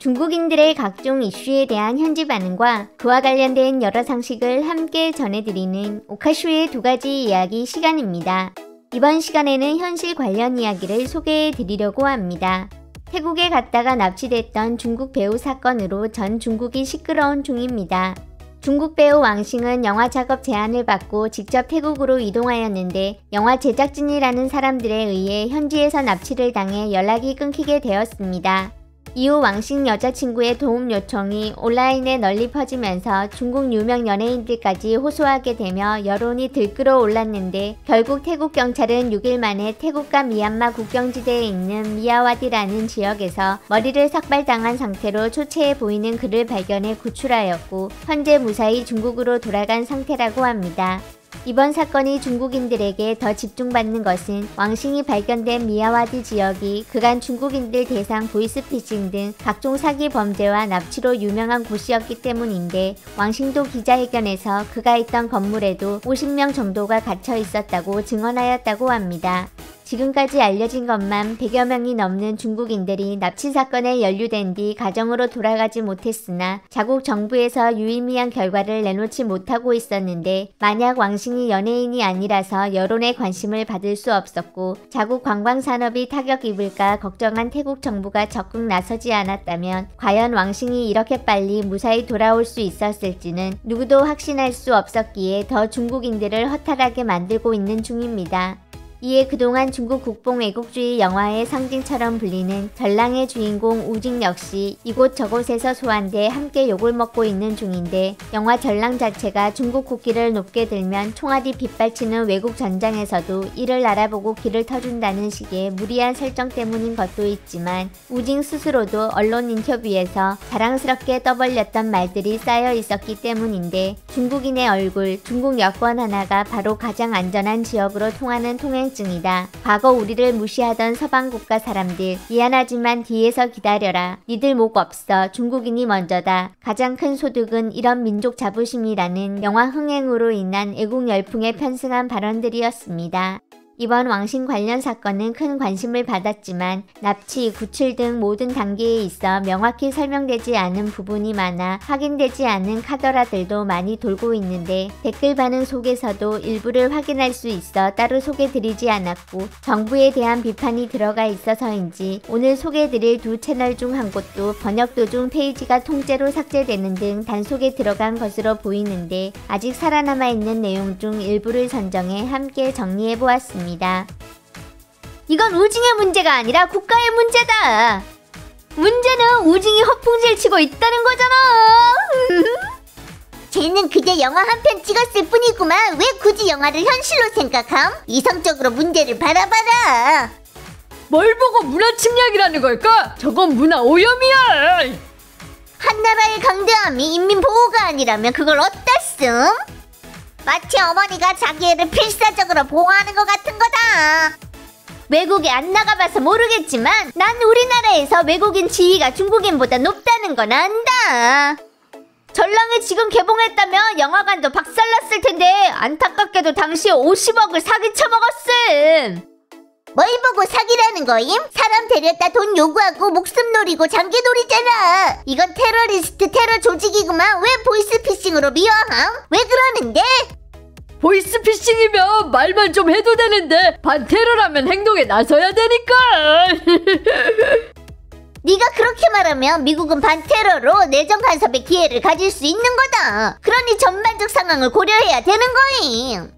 중국인들의 각종 이슈에 대한 현지 반응과 그와 관련된 여러 상식을 함께 전해드리는 오카쇼의 2가지 이야기 시간입니다. 이번 시간에는 현실 관련 이야기를 소개해드리려고 합니다. 태국에 갔다가 납치됐던 중국 배우 사건으로 전 중국이 시끄러운 중입니다. 중국 배우 왕싱은 영화 작업 제안을 받고 직접 태국으로 이동하였는데 영화 제작진이라는 사람들에 의해 현지에서 납치를 당해 연락이 끊기게 되었습니다. 이후 왕싱 여자친구의 도움 요청이 온라인에 널리 퍼지면서 중국 유명 연예인들까지 호소하게 되며 여론이 들끓어 올랐는데 결국 태국 경찰은 6일 만에 태국과 미얀마 국경지대에 있는 미야와디라는 지역에서 머리를 삭발당한 상태로 초췌해 보이는 그를 발견해 구출하였고 현재 무사히 중국으로 돌아간 상태라고 합니다. 이번 사건이 중국인들에게 더 집중받는 것은 왕싱이 발견된 미야와디 지역이 그간 중국인들 대상 보이스피싱 등 각종 사기 범죄와 납치로 유명한 곳이었기 때문인데 왕싱도 기자회견에서 그가 있던 건물에도 50명 정도가 갇혀 있었다고 증언하였다고 합니다. 지금까지 알려진 것만 100여 명이 넘는 중국인들이 납치 사건에 연루된 뒤 가정으로 돌아가지 못했으나 자국 정부에서 유의미한 결과를 내놓지 못하고 있었는데 만약 왕싱이 연예인이 아니라서 여론의 관심을 받을 수 없었고 자국 관광산업이 타격 입을까 걱정한 태국 정부가 적극 나서지 않았다면 과연 왕싱이 이렇게 빨리 무사히 돌아올 수 있었을지는 누구도 확신할 수 없었기에 더 중국인들을 허탈하게 만들고 있는 중입니다. 이에 그동안 중국 국뽕 애국주의 영화의 상징처럼 불리는 전랑의 주인공 우징 역시 이곳저곳에서 소환돼 함께 욕을 먹고 있는 중인데 영화 전랑 자체가 중국 국기를 높게 들면 총알이 빗발치는 외국 전장에서도 이를 알아보고 길을 터준다는 식의 무리한 설정 때문인 것도 있지만 우징 스스로도 언론 인터뷰에서 자랑스럽게 떠벌렸던 말들이 쌓여 있었기 때문인데 중국인의 얼굴, 중국 여권 하나가 바로 가장 안전한 지역으로 통하는 통행증이다. 과거 우리를 무시하던 서방 국가 사람들 미안하지만 뒤에서 기다려라. 니들 목 없어. 중국인이 먼저다. 가장 큰 소득은 이런 민족 자부심이라는 영화 흥행으로 인한 애국 열풍에 편승한 발언들이었습니다. 이번 왕싱 관련 사건은 큰 관심을 받았지만 납치, 구출 등 모든 단계에 있어 명확히 설명되지 않은 부분이 많아 확인되지 않은 카더라들도 많이 돌고 있는데 댓글 반응 속에서도 일부를 확인할 수 있어 따로 소개드리지 않았고 정부에 대한 비판이 들어가 있어서인지 오늘 소개드릴 2 채널 중 한 곳도 번역 도중 페이지가 통째로 삭제되는 등 단속에 들어간 것으로 보이는데 아직 살아남아 있는 내용 중 일부를 선정해 함께 정리해보았습니다. 이건 우징의 문제가 아니라 국가의 문제다. 문제는 우징이 허풍질 치고 있다는 거잖아. 쟤는 그냥 영화 한 편 찍었을 뿐이구만. 왜 굳이 영화를 현실로 생각함? 이성적으로 문제를 바라봐라. 뭘 보고 문화 침략이라는 걸까? 저건 문화 오염이야. 한 나라의 강대함이 인민 보호가 아니라면 그걸 어디다 쓴? 마치 어머니가 자기 애를 필사적으로 보호하는 것 같은 거다. 외국에 안 나가봐서 모르겠지만 난 우리나라에서 외국인 지위가 중국인보다 높다는 건 안다. 전랑이 지금 개봉했다면 영화관도 박살났을 텐데 안타깝게도 당시에 50억을 사기 쳐먹었음. 뭘 보고 사기라는 거임? 사람 데려다 돈 요구하고 목숨 노리고 장기 노리잖아. 이건 테러리스트 테러 조직이구만. 왜 보이스피싱으로 미화함? 왜 그러는데? 보이스피싱이면 말만 좀 해도 되는데 반테러라면 행동에 나서야 되니까. 네가 그렇게 말하면 미국은 반테러로 내정 간섭의 기회를 가질 수 있는 거다. 그러니 전반적 상황을 고려해야 되는 거임.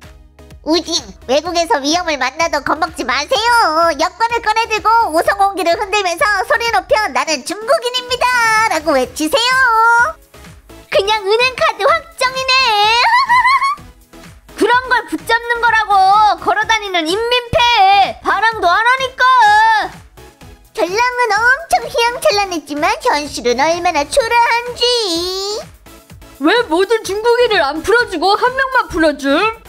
우징, 외국에서 위험을 만나도 겁먹지 마세요. 여권을 꺼내들고 오성홍기를 흔들면서 소리 높여 나는 중국인입니다 라고 외치세요. 그냥 은행카드 확정이네. 그런 걸 붙잡는 거라고. 걸어다니는 인민폐. 반항도 안 하니까. 전랑은 엄청 휘황찬란했지만 현실은 얼마나 초라한지. 왜 모든 중국인을 안 풀어주고 한 명만 풀어줌?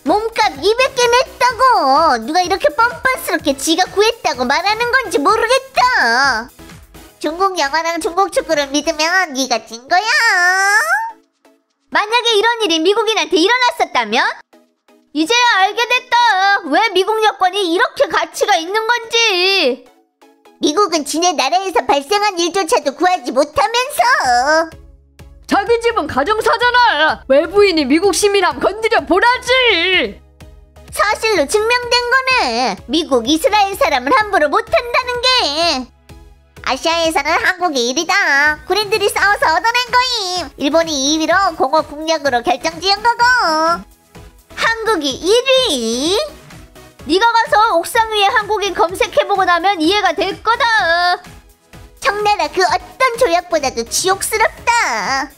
몸값 200개 냈다고. 누가 이렇게 뻔뻔스럽게 지가 구했다고 말하는 건지 모르겠다. 중국 영화랑 중국 축구를 믿으면 네가 진 거야. 만약에 이런 일이 미국인한테 일어났었다면? 이제야 알게 됐다. 왜 미국 여권이 이렇게 가치가 있는 건지. 미국은 지네 나라에서 발생한 일조차도 구하지 못하면서. 자기 집은 가정사잖아. 외부인이 미국 시민함 건드려 보라지. 사실로 증명된 거네. 미국, 이스라엘 사람은 함부로 못한다는 게. 아시아에서는 한국이 1위다. 군인들이 싸워서 얻어낸 거임. 일본이 2위로 공업 국력으로 결정지은 거고. 한국이 1위? 네가 가서 옥상 위에 한국인 검색해보고 나면 이해가 될 거다. 청나라 그 어떤 조약보다도 지옥스럽다.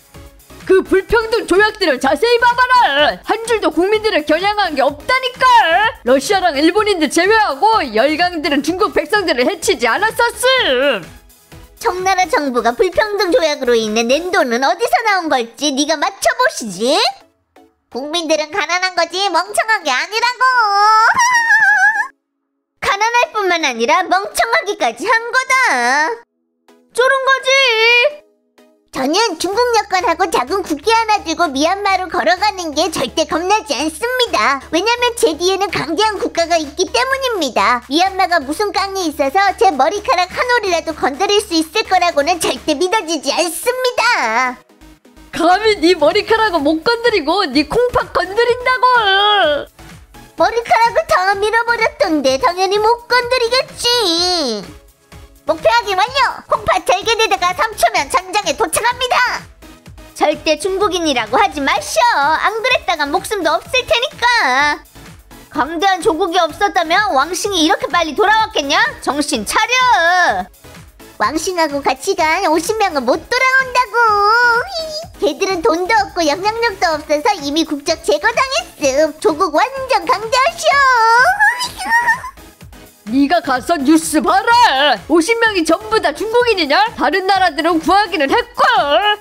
그 불평등 조약들을 자세히 봐봐라. 한 줄도 국민들을 겨냥한 게 없다니까. 러시아랑 일본인들 제외하고 열강들은 중국 백성들을 해치지 않았었음. 청나라 정부가 불평등 조약으로 인해 낸 돈은 어디서 나온 걸지 네가 맞춰보시지. 국민들은 가난한 거지 멍청한 게 아니라고. 가난할 뿐만 아니라 멍청하기까지 한 거다. 쫄은 거지. 저는 중국 여권하고 작은 국기 하나 들고 미얀마로 걸어가는 게 절대 겁나지 않습니다. 왜냐면 제 뒤에는 강대한 국가가 있기 때문입니다. 미얀마가 무슨 깡이 있어서 제 머리카락 한 올이라도 건드릴 수 있을 거라고는 절대 믿어지지 않습니다. 감히 네 머리카락을 못 건드리고 네 콩팥 건드린다고. 머리카락을 다 밀어버렸던데 당연히 못 건드리겠지. 목표 확인 완료! 콩팥 절개되다가 3초면 전장에 도착합니다! 절대 중국인이라고 하지 마셔. 안 그랬다간 목숨도 없을 테니까. 강대한 조국이 없었다면 왕싱이 이렇게 빨리 돌아왔겠냐? 정신 차려. 왕싱하고 같이 간 50명은 못 돌아온다고. 걔들은 돈도 없고 영향력도 없어서 이미 국적 제거당했음. 조국 완전 강대하셔. 네가 가서 뉴스 봐라. 50명이 전부 다 중국인이냐? 다른 나라들은 구하기는 했걸.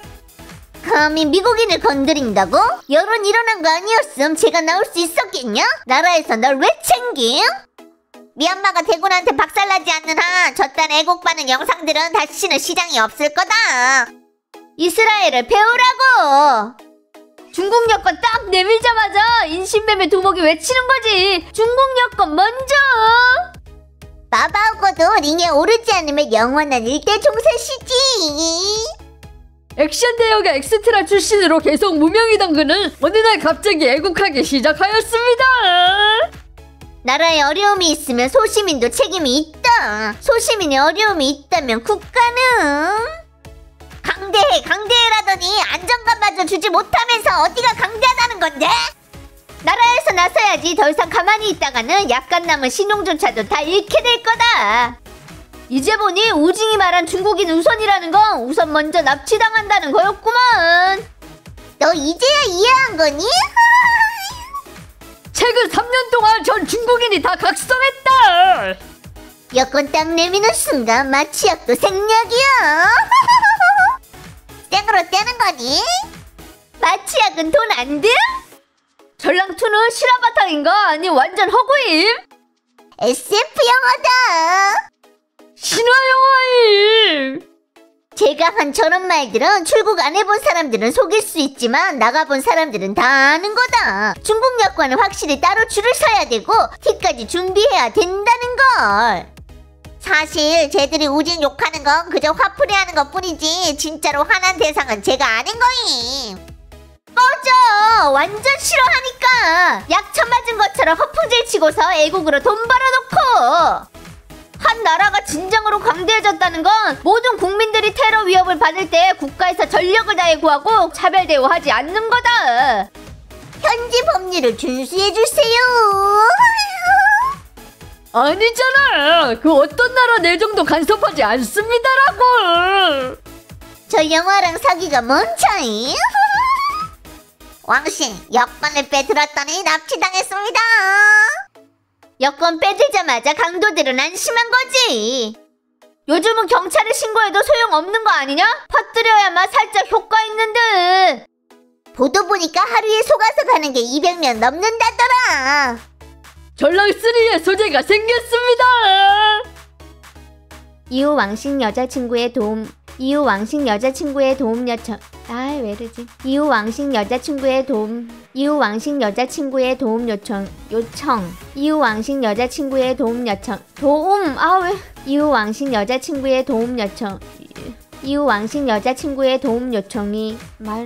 감히 미국인을 건드린다고? 여론 일어난 거 아니었음. 제가 나올 수 있었겠냐? 나라에서 널 왜 챙김? 미얀마가 대군한테 박살나지 않는 한 저딴 애국반응 영상들은 다시는 시장이 없을 거다. 이스라엘을 배우라고. 중국 여권 딱 내밀자마자 인신매매 두목이 외치는 거지. 중국 여권 먼저. 마바오고도 링에 오르지 않으면 영원한 일대 종사시지. 액션 대역의 엑스트라 출신으로 계속 무명이던 그는 어느 날 갑자기 애국하기 시작하였습니다. 나라에 어려움이 있으면 소시민도 책임이 있다. 소시민이 어려움이 있다면 국가는 강대해라더니 안정감마저 주지 못하면서 어디가 강대하다는 건데? 나라에서 나서야지. 더 이상 가만히 있다가는 약간 남은 신용조차도 다 잃게 될 거다. 이제 보니 우징이 말한 중국인 우선이라는 건 우선 먼저 납치당한다는 거였구만. 너 이제야 이해한 거니? 최근 3년 동안 전 중국인이 다 각성했다. 여권 딱 내미는 순간 마취약도 생략이야. 땡으로 떼는 거니? 마취약은 돈 안 돼? 전랑투는 실화바탕인가? 아니 완전 허구임? SF 영화다. 신화영화임. 제가 한 저런 말들은 출국 안 해본 사람들은 속일 수 있지만 나가본 사람들은 다 아는 거다. 중국 여권은 확실히 따로 줄을 서야 되고 티까지 준비해야 된다는 걸. 사실 쟤들이 우징 욕하는 건 그저 화풀이하는 것 뿐이지 진짜로 화난 대상은 제가 아는 거임. 꺼져. 완전 싫어하니까. 약 처맞은 것처럼 허풍질 치고서 애국으로 돈 벌어놓고. 한 나라가 진정으로 강대해졌다는 건 모든 국민들이 테러 위협을 받을 때 국가에서 전력을 다해 구하고 차별 대우하지 않는 거다. 현지 법률을 준수해주세요. 아니잖아. 그 어떤 나라 내정도 간섭하지 않습니다라고. 저 영화랑 사기가 뭔 차이? 왕신 여권을 빼들었더니 납치당했습니다. 여권 빼들자마자 강도들은 안심한 거지. 요즘은 경찰에 신고해도 소용없는 거 아니냐? 퍼뜨려야만 살짝 효과 있는 듯. 보도 보니까 하루에 속아서 가는 게 200명 넘는다더라. 전랑3의 소재가 생겼습니다. 이후 왕신 여자친구의 도움, 이후 왕식 여자친구의 도움 요청. 왜 이러지? 이후 왕식 여자친구의 도움 요청. 이후 왕식 여자친구의 도움 요청. 왜? 이후 왕식 여자친구의 도움 요청. 이후 왕식 여자친구의 도움 요청이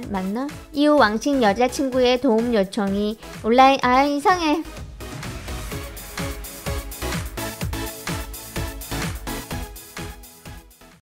맞나? 이후 왕식 여자친구의 도움 요청이 온라인 이상해.